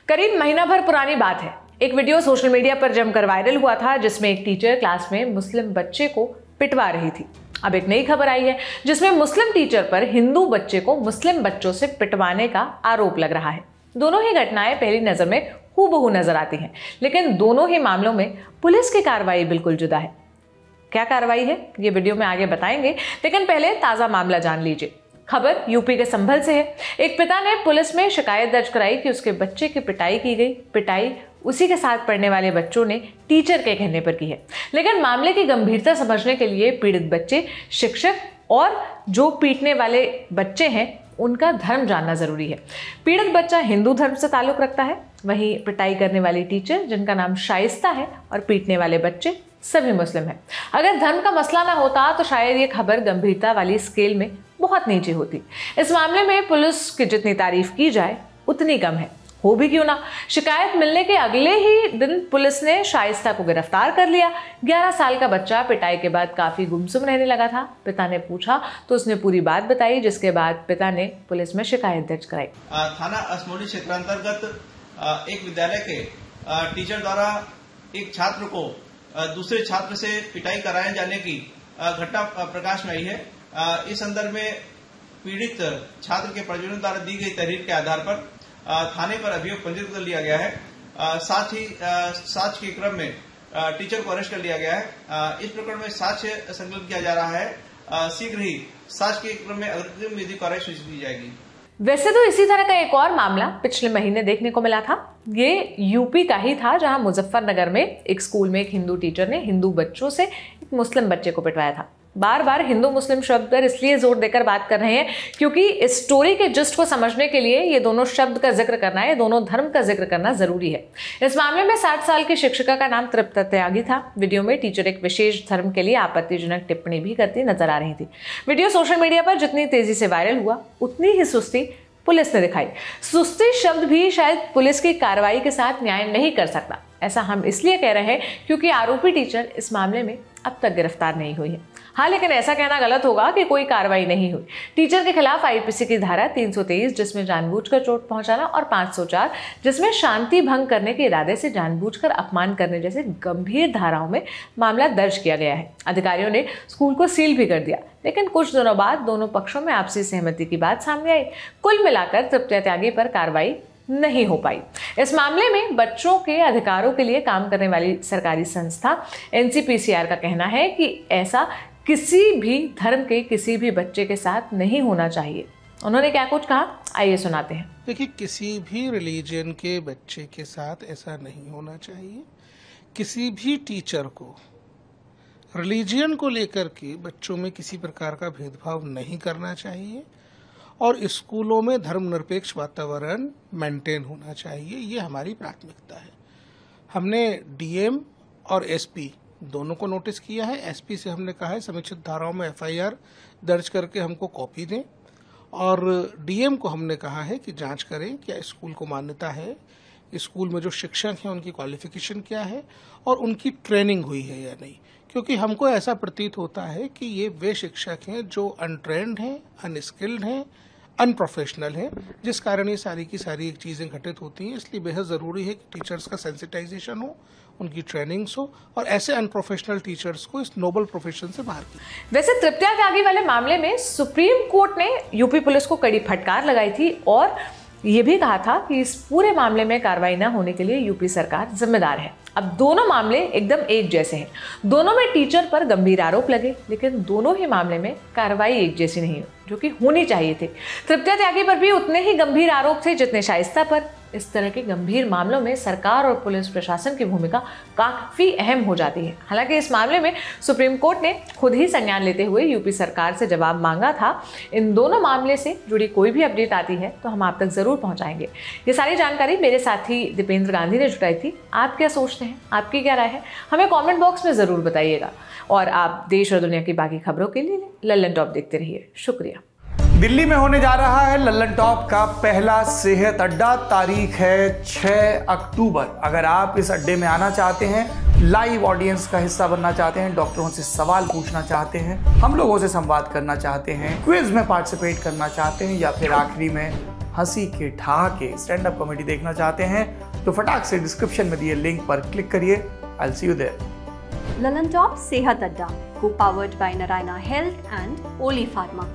करीब महीना भर पुरानी बात है। एक वीडियो सोशल मीडिया पर जमकर वायरल हुआ था जिसमें एक टीचर क्लास में मुस्लिम बच्चे को पिटवा रही थी। अब एक नई खबर आई है जिसमें मुस्लिम टीचर पर हिंदू बच्चे को मुस्लिम बच्चों से पिटवाने का आरोप लग रहा है। दोनों ही घटनाएं पहली नजर में हूबहू नजर आती हैं, लेकिन दोनों ही मामलों में पुलिस की कार्रवाई बिल्कुल जुदा है। क्या कार्रवाई है ये वीडियो में आगे बताएंगे, लेकिन पहले ताजा मामला जान लीजिए। खबर यूपी के संभल से है। एक पिता ने पुलिस में शिकायत दर्ज कराई कि उसके बच्चे की पिटाई की गई। पिटाई उसी के साथ पढ़ने वाले बच्चों ने टीचर के कहने पर की है, लेकिन मामले की गंभीरता समझने के लिए पीड़ित बच्चे, शिक्षक और जो पीटने वाले बच्चे हैं उनका धर्म जानना जरूरी है। पीड़ित बच्चा हिंदू धर्म से ताल्लुक रखता है, वहीं पिटाई करने वाली टीचर जिनका नाम शाइस्ता है और पीटने वाले बच्चे सभी मुस्लिम हैं। अगर धर्म का मसला ना होता तो शायद ये खबर गंभीरता वाली स्केल में बहुत नीचे होती। इस मामले में पुलिस की जितनी तारीफ की जाए उतनी कम है। हो भी क्यों ना, शिकायत मिलने के अगले ही दिन पुलिस ने शाइस्ता को गिरफ्तार कर लिया। 11 साल का बच्चा पिटाई के बाद काफी गुमसुम रहने लगा था। पिता ने पूछा तो उसने पूरी बात बताई, जिसके बाद पिता ने पुलिस में शिकायत दर्ज कराई। थाना असमोली क्षेत्रांतर्गत एक विद्यालय के टीचर द्वारा एक छात्र को दूसरे छात्र से पिटाई कराए जाने की घटना प्रकाश में आई है। इस संदर्भ में पीड़ित छात्र के परिजनों द्वारा दी गई तहरीर के आधार पर थाने पर अभियोग पंजीकृत कर लिया गया है। साथ ही साक्ष्य के क्रम में टीचर को अरेस्ट कर लिया गया है। इस प्रकरण में साक्ष्य संकलित किया जा रहा है। शीघ्र ही साक्ष्य के क्रम में अग्रिम विधि कार्रवाई सुनिश्चित की जाएगी। वैसे तो इसी तरह का एक और मामला पिछले महीने देखने को मिला था। ये यूपी का ही था, जहां मुजफ्फरनगर में एक स्कूल में एक हिंदू टीचर ने हिंदू बच्चों से एक मुस्लिम बच्चे को पिटवाया था। बार बार हिंदू मुस्लिम शब्द पर इसलिए जोर देकर बात कर रहे हैं क्योंकि इस स्टोरी के जिस्ट को समझने के लिए ये दोनों शब्द का जिक्र करना है, दोनों धर्म का जिक्र करना जरूरी है। इस मामले में 60 साल की शिक्षिका का नाम तृप्ता त्यागी था। वीडियो में टीचर एक विशेष धर्म के लिए आपत्तिजनक टिप्पणी भी करती नजर आ रही थी। वीडियो सोशल मीडिया पर जितनी तेजी से वायरल हुआ उतनी ही सुस्ती पुलिस ने दिखाई। सुस्ती शब्द भी शायद पुलिस की कार्रवाई के साथ न्याय नहीं कर सकता। ऐसा हम इसलिए कह रहे हैं क्योंकि आरोपी टीचर इस मामले में अब तक गिरफ्तार नहीं हुई है। हाँ, लेकिन ऐसा कहना गलत होगा कि कोई कार्रवाई नहीं हुई। टीचर के खिलाफ आईपीसी की धारा 323 जिसमें जानबूझकर चोट पहुंचाना और 504 जिसमें शांति भंग करने के इरादे से जानबूझकर अपमान करने जैसे गंभीर धाराओं में मामला दर्ज किया गया है। अधिकारियों ने स्कूल को सील भी कर दिया, लेकिन कुछ दिनों बाद दोनों पक्षों में आपसी सहमति की बात सामने आई। कुल मिलाकर तृप्ता त्यागी पर कार्रवाई नहीं हो पाई। इस मामले में बच्चों के अधिकारों के लिए काम करने वाली सरकारी संस्था एनसीपीसीआर का कहना है कि ऐसा किसी भी धर्म के किसी भी बच्चे के साथ नहीं होना चाहिए। उन्होंने क्या कुछ कहा, आइए सुनाते हैं। देखिए, किसी भी रिलीजन के बच्चे के साथ ऐसा नहीं होना चाहिए। किसी भी टीचर को रिलीजन को लेकर के बच्चों में किसी प्रकार का भेदभाव नहीं करना चाहिए और स्कूलों में धर्मनिरपेक्ष वातावरण मेंटेन होना चाहिए। ये हमारी प्राथमिकता है। हमने डीएम और एसपी दोनों को नोटिस किया है। एसपी से हमने कहा है समीक्षित धाराओं में एफआईआर दर्ज करके हमको कॉपी दें, और डीएम को हमने कहा है कि जांच करें क्या स्कूल को मान्यता है, स्कूल में जो शिक्षक हैं उनकी क्वालिफिकेशन क्या है और उनकी ट्रेनिंग हुई है या नहीं। क्योंकि हमको ऐसा प्रतीत होता है कि ये वे शिक्षक हैं जो अनट्रेंड हैं, अनस्किल्ड हैं, अनप्रोफेशनल है, जिस कारण ये सारी की सारी चीजें घटित होती हैं। इसलिए बेहद जरूरी है कि टीचर्स का सेंसिटाइजेशन हो, उनकी ट्रेनिंग्स हो और ऐसे अनप्रोफेशनल टीचर्स को इस नोबल प्रोफेशन से बाहर किया। वैसे तृप्ता त्यागी वाले मामले में सुप्रीम कोर्ट ने यूपी पुलिस को कड़ी फटकार लगाई थी और ये भी कहा था कि इस पूरे मामले में कार्रवाई न होने के लिए यूपी सरकार जिम्मेदार है। अब दोनों मामले एकदम एक जैसे हैं। दोनों में टीचर पर गंभीर आरोप लगे, लेकिन दोनों ही मामले में कार्रवाई एक जैसी नहीं हुई, जो कि होनी चाहिए थी। तृप्ता त्यागी पर भी उतने ही गंभीर आरोप थे जितने शाइस्ता पर। इस तरह के गंभीर मामलों में सरकार और पुलिस प्रशासन की भूमिका काफी अहम हो जाती है। हालांकि इस मामले में सुप्रीम कोर्ट ने खुद ही संज्ञान लेते हुए यूपी सरकार से जवाब मांगा था। इन दोनों मामले से जुड़ी कोई भी अपडेट आती है तो हम आप तक जरूर पहुंचाएंगे। ये सारी जानकारी मेरे साथी दीपेंद्र गांधी ने जुटाई थी। आप क्या सोचते हैं, आपकी क्या राय है, हमें कॉमेंट बॉक्स में जरूर बताइएगा। और आप देश और दुनिया की बाकी खबरों के लिए लल्लन टॉप देखते रहिए। शुक्रिया। दिल्ली में होने जा रहा है लल्लन टॉप का पहला सेहत अड्डा। तारीख है 6 अक्टूबर। अगर आप इस अड्डे में आना चाहते हैं, लाइव ऑडियंस का हिस्सा बनना चाहते हैं, डॉक्टरों से सवाल पूछना चाहते हैं, हम लोगों से संवाद करना चाहते हैं, क्विज में पार्टिसिपेट करना चाहते हैं, या फिर आखिरी में हंसी के ठहाके स्टैंड अप कॉमेडी देखना चाहते हैं तो फटाक से डिस्क्रिप्शन में दिए लिंक पर क्लिक करिए। I will see you there. Lallan top Sehat Adda, co powered by Narayana health and Oli pharma.